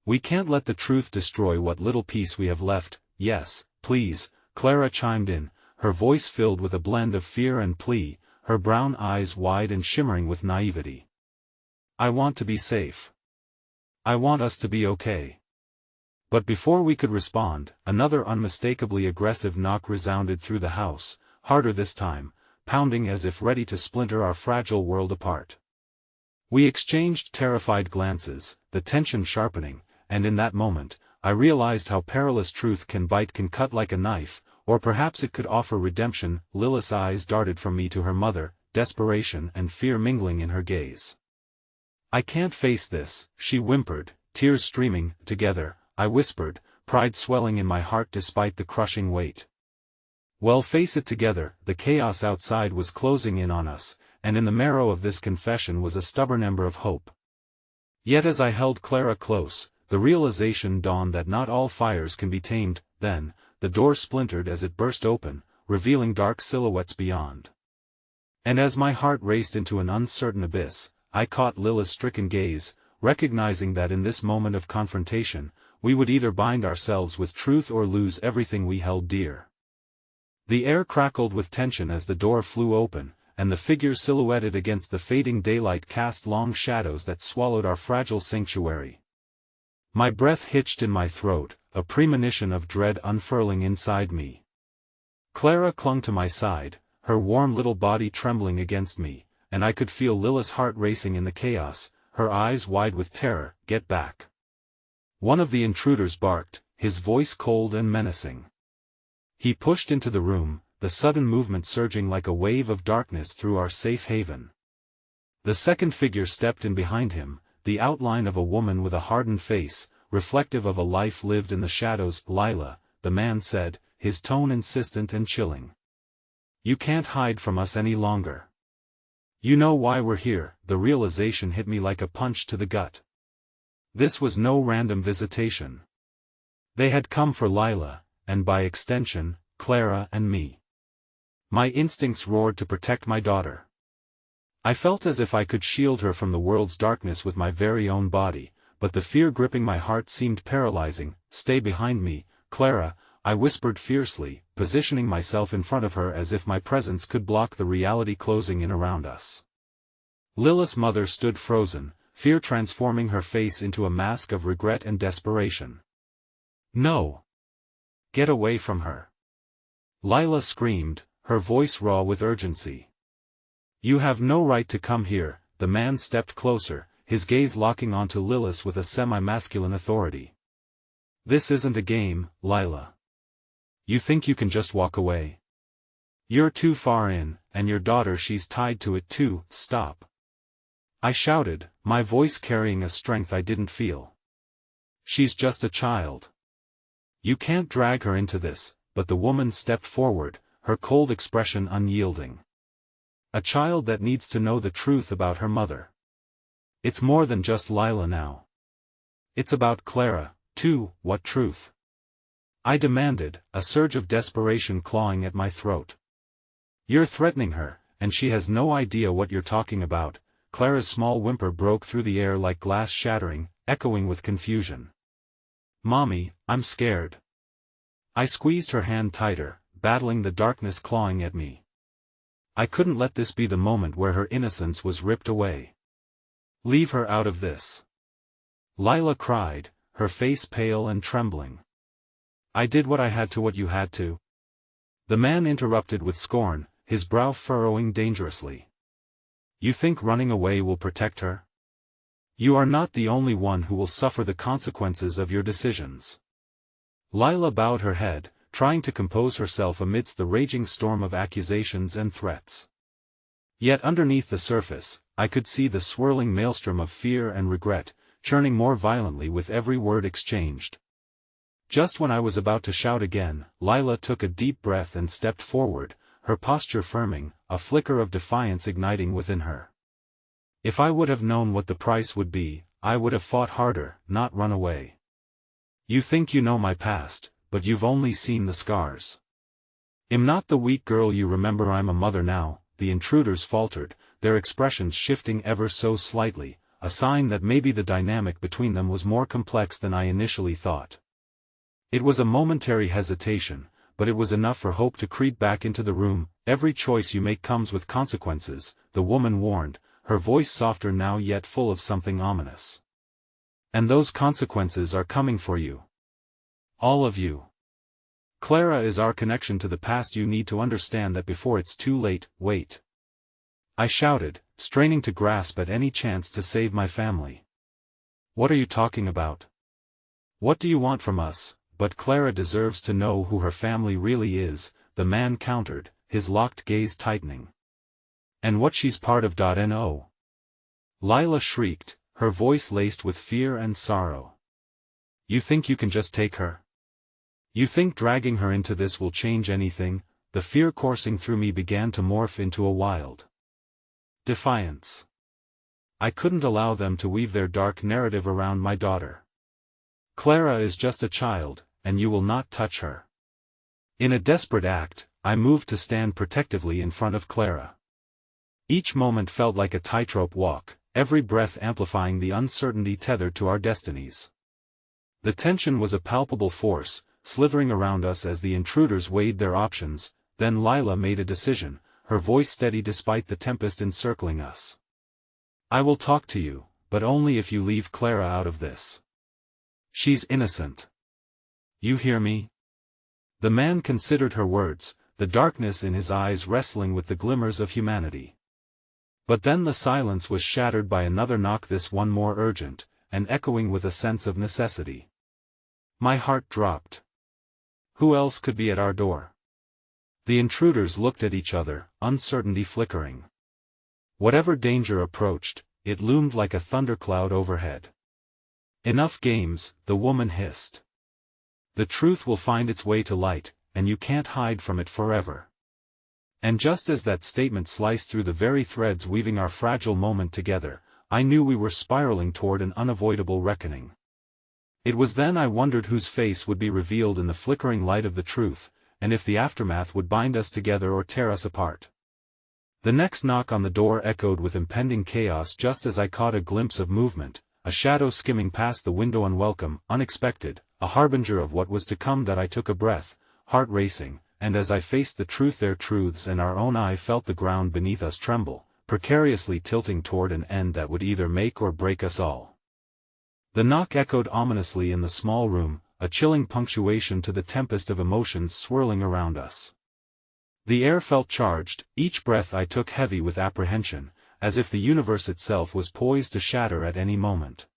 We can't let the truth destroy what little peace we have left." "Yes, please," Clara chimed in, her voice filled with a blend of fear and plea, her brown eyes wide and shimmering with naivety. "I want to be safe. I want us to be okay." But before we could respond, another unmistakably aggressive knock resounded through the house, harder this time, pounding as if ready to splinter our fragile world apart. We exchanged terrified glances, the tension sharpening, and in that moment, I realized how perilous truth can bite, can cut like a knife, or perhaps it could offer redemption. Lila's eyes darted from me to her mother, desperation and fear mingling in her gaze. "I can't face this," she whimpered, tears streaming. "Together," I whispered, pride swelling in my heart despite the crushing weight. "Well, face it together." The chaos outside was closing in on us, and in the marrow of this confession was a stubborn ember of hope. Yet as I held Clara close, the realization dawned that not all fires can be tamed. Then, the door splintered as it burst open, revealing dark silhouettes beyond. And as my heart raced into an uncertain abyss, I caught Lila's stricken gaze, recognizing that in this moment of confrontation, we would either bind ourselves with truth or lose everything we held dear. The air crackled with tension as the door flew open, and the figure silhouetted against the fading daylight cast long shadows that swallowed our fragile sanctuary. My breath hitched in my throat, a premonition of dread unfurling inside me. Clara clung to my side, her warm little body trembling against me, and I could feel Lila's heart racing in the chaos, her eyes wide with terror. "Get back!" One of the intruders barked, his voice cold and menacing. He pushed into the room, the sudden movement surging like a wave of darkness through our safe haven. The second figure stepped in behind him, the outline of a woman with a hardened face, reflective of a life lived in the shadows. "Lila," the man said, his tone insistent and chilling. "You can't hide from us any longer. You know why we're here." The realization hit me like a punch to the gut. This was no random visitation. They had come for Lila, and by extension, Clara and me. My instincts roared to protect my daughter. I felt as if I could shield her from the world's darkness with my very own body, but the fear gripping my heart seemed paralyzing. "Stay behind me, Clara," I whispered fiercely, positioning myself in front of her as if my presence could block the reality closing in around us. Lila's mother stood frozen, fear transforming her face into a mask of regret and desperation. "No! Get away from her!" Lila screamed, her voice raw with urgency. "You have no right to come here." The man stepped closer, his gaze locking onto Lila's with a semi-masculine authority. "This isn't a game, Lila. You think you can just walk away? You're too far in, and your daughter, she's tied to it too." "Stop!" I shouted, my voice carrying a strength I didn't feel. She's just a child. You can't drag her into this, but the woman stepped forward, her cold expression unyielding. A child that needs to know the truth about her mother. It's more than just Lila now. It's about Clara, too. What truth? I demanded, a surge of desperation clawing at my throat. You're threatening her, and she has no idea what you're talking about. Clara's small whimper broke through the air like glass shattering, echoing with confusion. Mommy, I'm scared. I squeezed her hand tighter, battling the darkness clawing at me. I couldn't let this be the moment where her innocence was ripped away. Leave her out of this. Lila cried, her face pale and trembling. I did what I had to. What you had to? The man interrupted with scorn, his brow furrowing dangerously. You think running away will protect her? You are not the only one who will suffer the consequences of your decisions. Lila bowed her head, trying to compose herself amidst the raging storm of accusations and threats. Yet underneath the surface, I could see the swirling maelstrom of fear and regret, churning more violently with every word exchanged. Just when I was about to shout again, Lila took a deep breath and stepped forward, her posture firming, a flicker of defiance igniting within her. If I would have known what the price would be, I would have fought harder, not run away. You think you know my past, but you've only seen the scars. I'm not the weak girl you remember. I'm a mother now. The intruders faltered, their expressions shifting ever so slightly, a sign that maybe the dynamic between them was more complex than I initially thought. It was a momentary hesitation, but it was enough for hope to creep back into the room. Every choice you make comes with consequences, the woman warned, her voice softer now yet full of something ominous. And those consequences are coming for you. All of you. Clara is our connection to the past. You need to understand that before it's too late. Wait. I shouted, straining to grasp at any chance to save my family. What are you talking about? What do you want from us? But Clara deserves to know who her family really is, the man countered, his locked gaze tightening. And what she's part of. No. Lila shrieked, her voice laced with fear and sorrow. You think you can just take her? You think dragging her into this will change anything? The fear coursing through me began to morph into a wild defiance. I couldn't allow them to weave their dark narrative around my daughter. Clara is just a child, and you will not touch her. In a desperate act, I moved to stand protectively in front of Clara. Each moment felt like a tightrope walk, every breath amplifying the uncertainty tethered to our destinies. The tension was a palpable force, slithering around us as the intruders weighed their options. Then Lila made a decision, her voice steady despite the tempest encircling us. I will talk to you, but only if you leave Clara out of this. She's innocent. You hear me? The man considered her words, the darkness in his eyes wrestling with the glimmers of humanity. But then the silence was shattered by another knock, this one more urgent, and echoing with a sense of necessity. My heart dropped. Who else could be at our door? The intruders looked at each other, uncertainty flickering. Whatever danger approached, it loomed like a thundercloud overhead. Enough games, the woman hissed. The truth will find its way to light, and you can't hide from it forever. And just as that statement sliced through the very threads weaving our fragile moment together, I knew we were spiraling toward an unavoidable reckoning. It was then I wondered whose face would be revealed in the flickering light of the truth, and if the aftermath would bind us together or tear us apart. The next knock on the door echoed with impending chaos just as I caught a glimpse of movement, a shadow skimming past the window, unwelcome, unexpected, a harbinger of what was to come. That I took a breath, heart racing, and as I faced the truth, their truths and our own, I felt the ground beneath us tremble, precariously tilting toward an end that would either make or break us all. The knock echoed ominously in the small room, a chilling punctuation to the tempest of emotions swirling around us. The air felt charged, each breath I took heavy with apprehension, as if the universe itself was poised to shatter at any moment.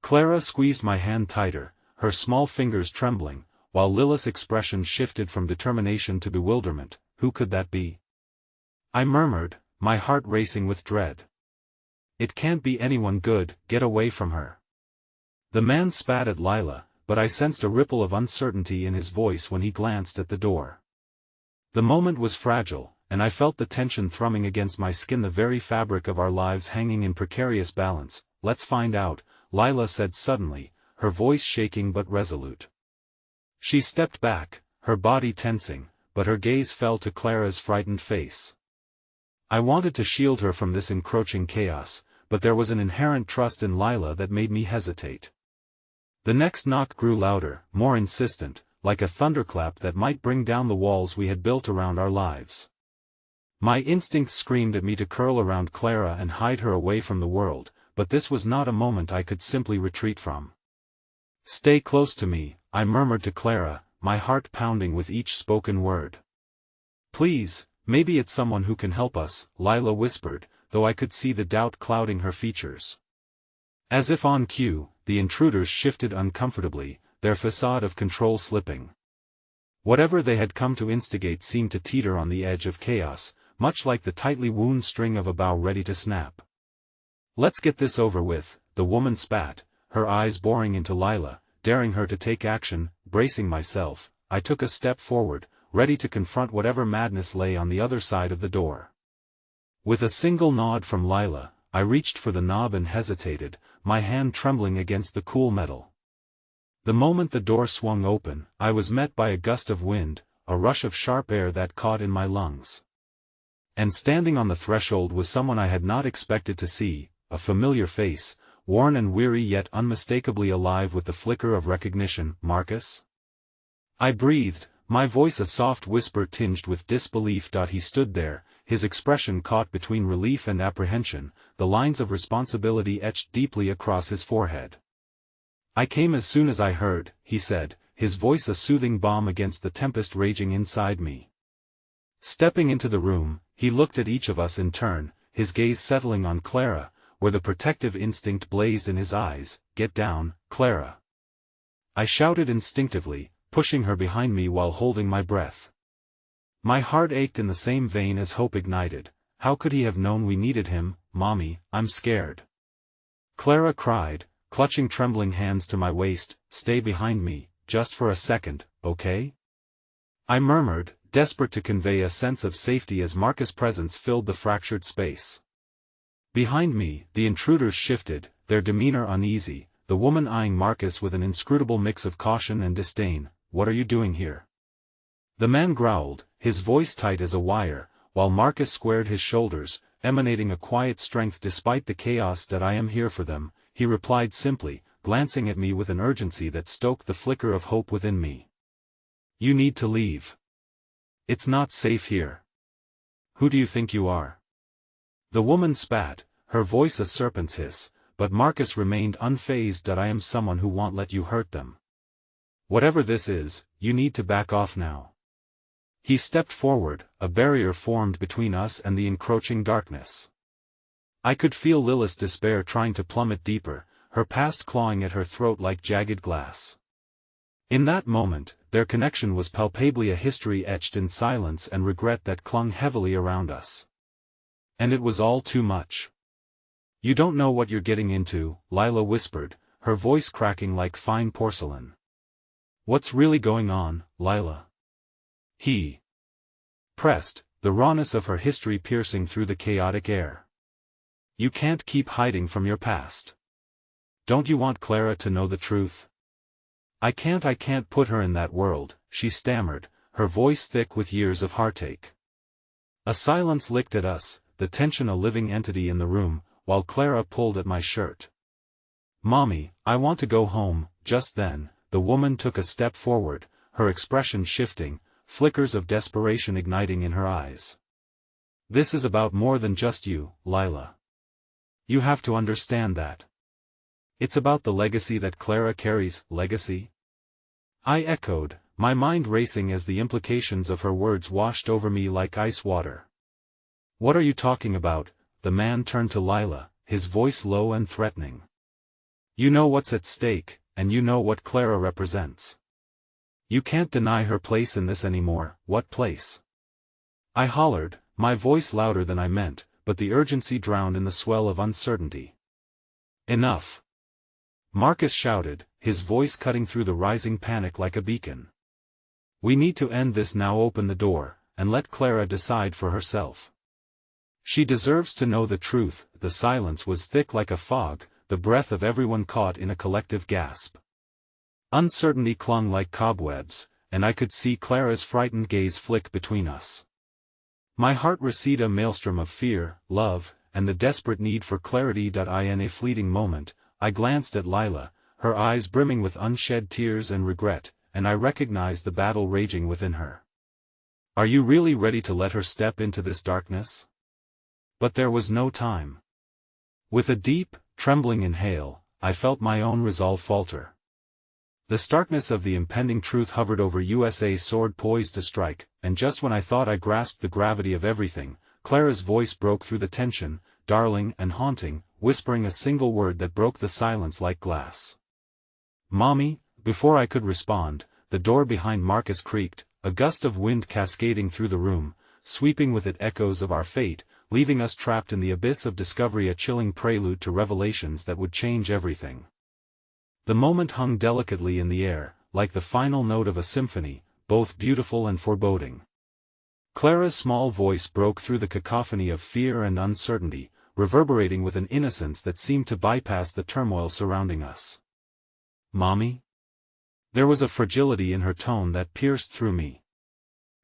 Clara squeezed my hand tighter, her small fingers trembling, while Lila's expression shifted from determination to bewilderment. Who could that be? I murmured, my heart racing with dread. It can't be anyone good, get away from her. The man spat at Lila, but I sensed a ripple of uncertainty in his voice when he glanced at the door. The moment was fragile, and I felt the tension thrumming against my skin, the very fabric of our lives hanging in precarious balance. Let's find out, Lila said suddenly, her voice shaking but resolute. She stepped back, her body tensing, but her gaze fell to Clara's frightened face. I wanted to shield her from this encroaching chaos, but there was an inherent trust in Lila that made me hesitate. The next knock grew louder, more insistent, like a thunderclap that might bring down the walls we had built around our lives. My instincts screamed at me to curl around Clara and hide her away from the world, but this was not a moment I could simply retreat from. Stay close to me, I murmured to Clara, my heart pounding with each spoken word. Please, maybe it's someone who can help us, Lila whispered, though I could see the doubt clouding her features. As if on cue, the intruders shifted uncomfortably, their facade of control slipping. Whatever they had come to instigate seemed to teeter on the edge of chaos, much like the tightly wound string of a bow ready to snap. Let's get this over with, the woman spat, her eyes boring into Lila, daring her to take action. Bracing myself, I took a step forward, ready to confront whatever madness lay on the other side of the door. With a single nod from Lila, I reached for the knob and hesitated, my hand trembling against the cool metal. The moment the door swung open, I was met by a gust of wind, a rush of sharp air that caught in my lungs. And standing on the threshold was someone I had not expected to see, a familiar face, worn and weary yet unmistakably alive with the flicker of recognition. Marcus? I breathed, my voice a soft whisper tinged with disbelief. He stood there, his expression caught between relief and apprehension, the lines of responsibility etched deeply across his forehead. I came as soon as I heard, he said, his voice a soothing balm against the tempest raging inside me. Stepping into the room, he looked at each of us in turn, his gaze settling on Clara, where the protective instinct blazed in his eyes. Get down, Clara. I shouted instinctively, pushing her behind me while holding my breath. My heart ached in the same vein as hope ignited. How could he have known we needed him? Mommy, I'm scared. Clara cried, clutching trembling hands to my waist. Stay behind me, just for a second, okay? I murmured, desperate to convey a sense of safety as Marcus' presence filled the fractured space. Behind me, the intruders shifted, their demeanor uneasy, the woman eyeing Marcus with an inscrutable mix of caution and disdain. What are you doing here? The man growled, his voice tight as a wire, while Marcus squared his shoulders, emanating a quiet strength despite the chaos. That I am here for them, he replied simply, glancing at me with an urgency that stoked the flicker of hope within me. You need to leave. It's not safe here. Who do you think you are? The woman spat, her voice a serpent's hiss, but Marcus remained unfazed. I am someone who won't let you hurt them. Whatever this is, you need to back off now. He stepped forward, a barrier formed between us and the encroaching darkness. I could feel Lilith's despair trying to plummet deeper, her past clawing at her throat like jagged glass. In that moment, their connection was palpably a history etched in silence and regret that clung heavily around us. And it was all too much. You don't know what you're getting into, Lila whispered, her voice cracking like fine porcelain. What's really going on, Lila? He pressed, the rawness of her history piercing through the chaotic air. You can't keep hiding from your past. Don't you want Clara to know the truth? I can't put her in that world, she stammered, her voice thick with years of heartache. A silence licked at us, the tension a living entity in the room, while Clara pulled at my shirt. Mommy, I want to go home. Just then, the woman took a step forward, her expression shifting, flickers of desperation igniting in her eyes. This is about more than just you, Lila. You have to understand that. It's about the legacy that Clara carries. Legacy? I echoed, my mind racing as the implications of her words washed over me like ice water. What are you talking about? The man turned to Lila, his voice low and threatening. You know what's at stake, and you know what Clara represents. You can't deny her place in this anymore. What place? I hollered, my voice louder than I meant, but the urgency drowned in the swell of uncertainty. "Enough!" Marcus shouted, his voice cutting through the rising panic like a beacon. "We need to end this now. Open the door, and let Clara decide for herself. She deserves to know the truth." The silence was thick like a fog, the breath of everyone caught in a collective gasp. Uncertainty clung like cobwebs, and I could see Clara's frightened gaze flick between us. My heart received a maelstrom of fear, love, and the desperate need for clarity. In a fleeting moment, I glanced at Lila, her eyes brimming with unshed tears and regret, and I recognized the battle raging within her. "Are you really ready to let her step into this darkness?" But there was no time. With a deep, trembling inhale, I felt my own resolve falter. The starkness of the impending truth hovered over USA, sword poised to strike, and just when I thought I grasped the gravity of everything, Clara's voice broke through the tension, darling and haunting, whispering a single word that broke the silence like glass. "Mommy." Before I could respond, the door behind Marcus creaked, a gust of wind cascading through the room, sweeping with it echoes of our fate, leaving us trapped in the abyss of discovery, a chilling prelude to revelations that would change everything. The moment hung delicately in the air, like the final note of a symphony, both beautiful and foreboding. Clara's small voice broke through the cacophony of fear and uncertainty, reverberating with an innocence that seemed to bypass the turmoil surrounding us. "Mommy?" There was a fragility in her tone that pierced through me.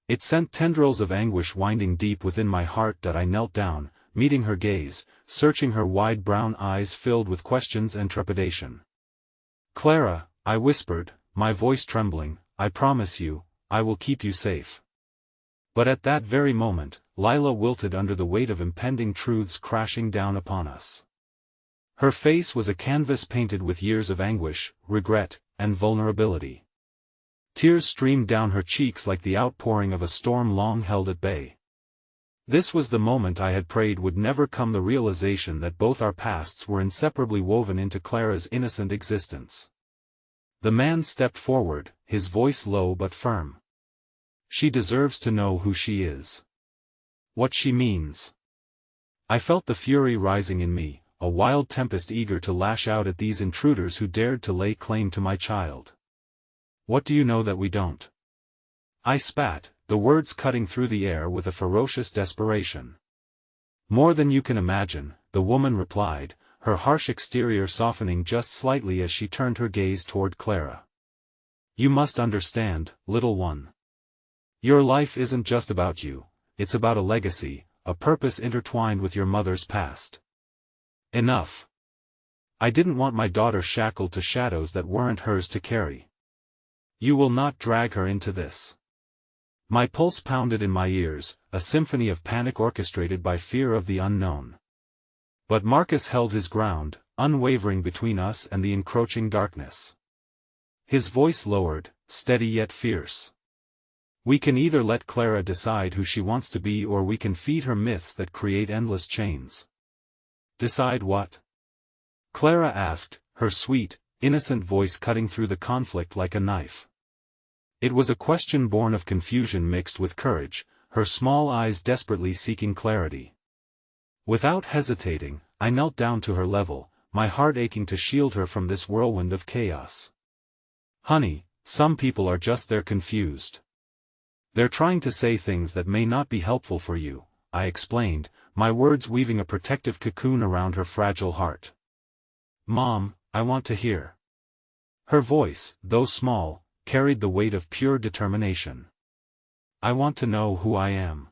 It sent tendrils of anguish winding deep within my heart. I knelt down, meeting her gaze, searching her wide brown eyes filled with questions and trepidation. "Clara," I whispered, my voice trembling, "I promise you, I will keep you safe." But at that very moment, Lila wilted under the weight of impending truths crashing down upon us. Her face was a canvas painted with years of anguish, regret, and vulnerability. Tears streamed down her cheeks like the outpouring of a storm long held at bay. This was the moment I had prayed would never come, the realization that both our pasts were inseparably woven into Clara's innocent existence. The man stepped forward, his voice low but firm. "She deserves to know who she is. What she means." I felt the fury rising in me, a wild tempest eager to lash out at these intruders who dared to lay claim to my child. "What do you know that we don't?" I spat, the words cutting through the air with a ferocious desperation. "More than you can imagine," the woman replied, her harsh exterior softening just slightly as she turned her gaze toward Clara. "You must understand, little one. Your life isn't just about you, it's about a legacy, a purpose intertwined with your mother's past." Enough. I didn't want my daughter shackled to shadows that weren't hers to carry. "You will not drag her into this." My pulse pounded in my ears, a symphony of panic orchestrated by fear of the unknown. But Marcus held his ground, unwavering between us and the encroaching darkness. His voice lowered, steady yet fierce. "We can either let Clara decide who she wants to be, or we can feed her myths that create endless chains." "Decide what?" Clara asked, her sweet, innocent voice cutting through the conflict like a knife. It was a question born of confusion mixed with courage, her small eyes desperately seeking clarity. Without hesitating, I knelt down to her level, my heart aching to shield her from this whirlwind of chaos. "Honey, some people are just they're confused. They're trying to say things that may not be helpful for you," I explained, my words weaving a protective cocoon around her fragile heart. "Mom, I want to hear." Her voice, though small, carried the weight of pure determination. "I want to know who I am."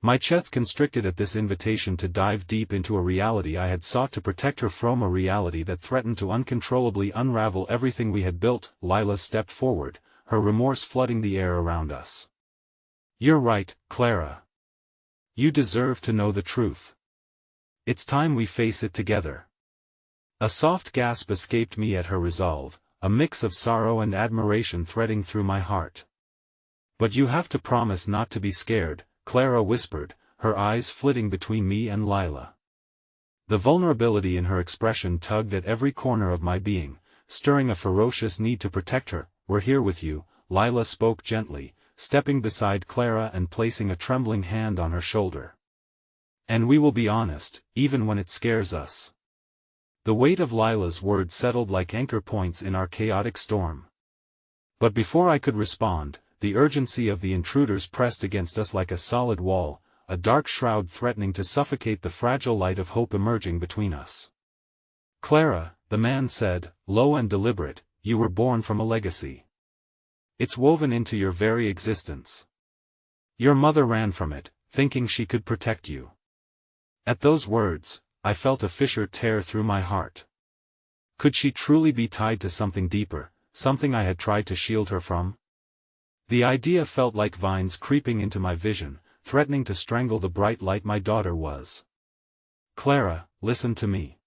My chest constricted at this invitation to dive deep into a reality I had sought to protect her from, a reality that threatened to uncontrollably unravel everything we had built. Lila stepped forward, her remorse flooding the air around us. "You're right, Clara. You deserve to know the truth. It's time we face it together." A soft gasp escaped me at her resolve, a mix of sorrow and admiration threading through my heart. "But you have to promise not to be scared," Clara whispered, her eyes flitting between me and Lila. The vulnerability in her expression tugged at every corner of my being, stirring a ferocious need to protect her. "We're here with you," Lila spoke gently, stepping beside Clara and placing a trembling hand on her shoulder. And we will be honest, even when it scares us. The weight of Lila's words settled like anchor points in our chaotic storm. But before I could respond, the urgency of the intruders pressed against us like a solid wall, a dark shroud threatening to suffocate the fragile light of hope emerging between us. "Clara," the man said, low and deliberate, "you were born from a legacy. It's woven into your very existence. Your mother ran from it, thinking she could protect you." At those words, I felt a fissure tear through my heart. Could she truly be tied to something deeper, something I had tried to shield her from? The idea felt like vines creeping into my vision, threatening to strangle the bright light my daughter was. "Clara, listen to me."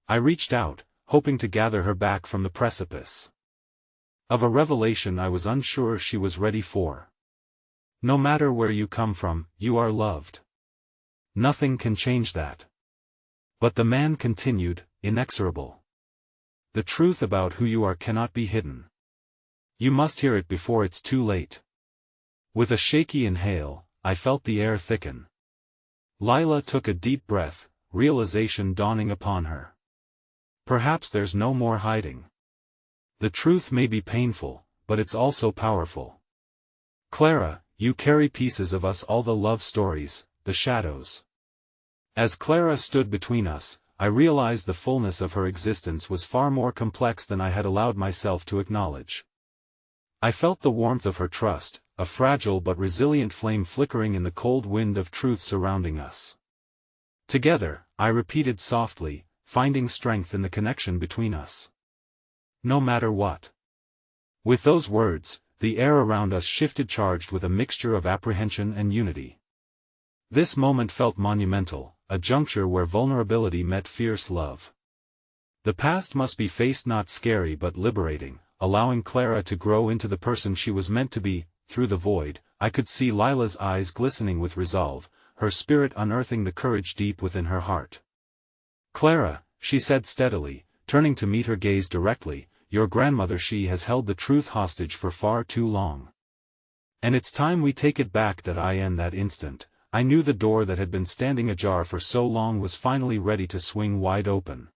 I reached out, hoping to gather her back from the precipice of a revelation I was unsure she was ready for. "No matter where you come from, you are loved. Nothing can change that." But the man continued, inexorable. "The truth about who you are cannot be hidden. You must hear it before it's too late." With a shaky inhale, I felt the air thicken. Lila took a deep breath, realization dawning upon her. Perhaps there's no more hiding. The truth may be painful, but it's also powerful. "Clara, you carry pieces of us, all the love stories, the shadows." As Clara stood between us, I realized the fullness of her existence was far more complex than I had allowed myself to acknowledge. I felt the warmth of her trust, a fragile but resilient flame flickering in the cold wind of truth surrounding us. Together, I repeated softly, finding strength in the connection between us. "No matter what." With those words, the air around us shifted, charged with a mixture of apprehension and unity. This moment felt monumental, a juncture where vulnerability met fierce love. The past must be faced, not scary but liberating, allowing Clara to grow into the person she was meant to be. Through the void, I could see Lila's eyes glistening with resolve, her spirit unearthing the courage deep within her heart. "Clara," she said steadily, turning to meet her gaze directly, "your grandmother, she has held the truth hostage for far too long. And it's time we take it back." In that instant, I knew the door that had been standing ajar for so long was finally ready to swing wide open.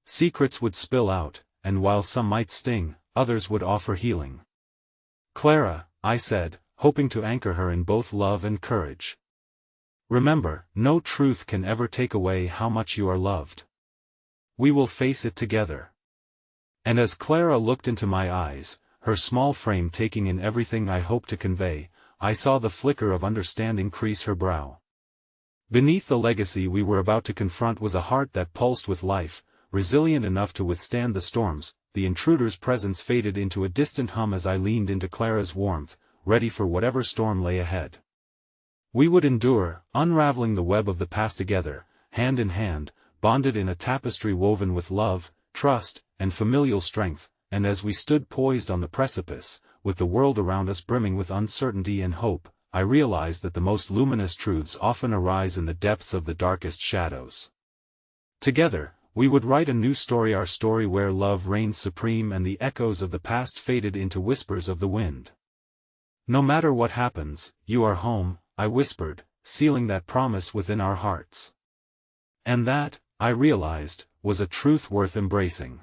Secrets would spill out, and while some might sting, others would offer healing. "Clara," I said, hoping to anchor her in both love and courage. "Remember, no truth can ever take away how much you are loved. We will face it together." And as Clara looked into my eyes, her small frame taking in everything I hoped to convey, I saw the flicker of understanding crease her brow. Beneath the legacy we were about to confront was a heart that pulsed with life, resilient enough to withstand the storms. The intruder's presence faded into a distant hum as I leaned into Clara's warmth, ready for whatever storm lay ahead. We would endure, unraveling the web of the past together, hand in hand, bonded in a tapestry woven with love, trust, and familial strength. And as we stood poised on the precipice, with the world around us brimming with uncertainty and hope, I realized that the most luminous truths often arise in the depths of the darkest shadows. Together, we would write a new story, our story where love reigned supreme and the echoes of the past faded into whispers of the wind. "No matter what happens, you are home," I whispered, sealing that promise within our hearts. And that, I realized, was a truth worth embracing.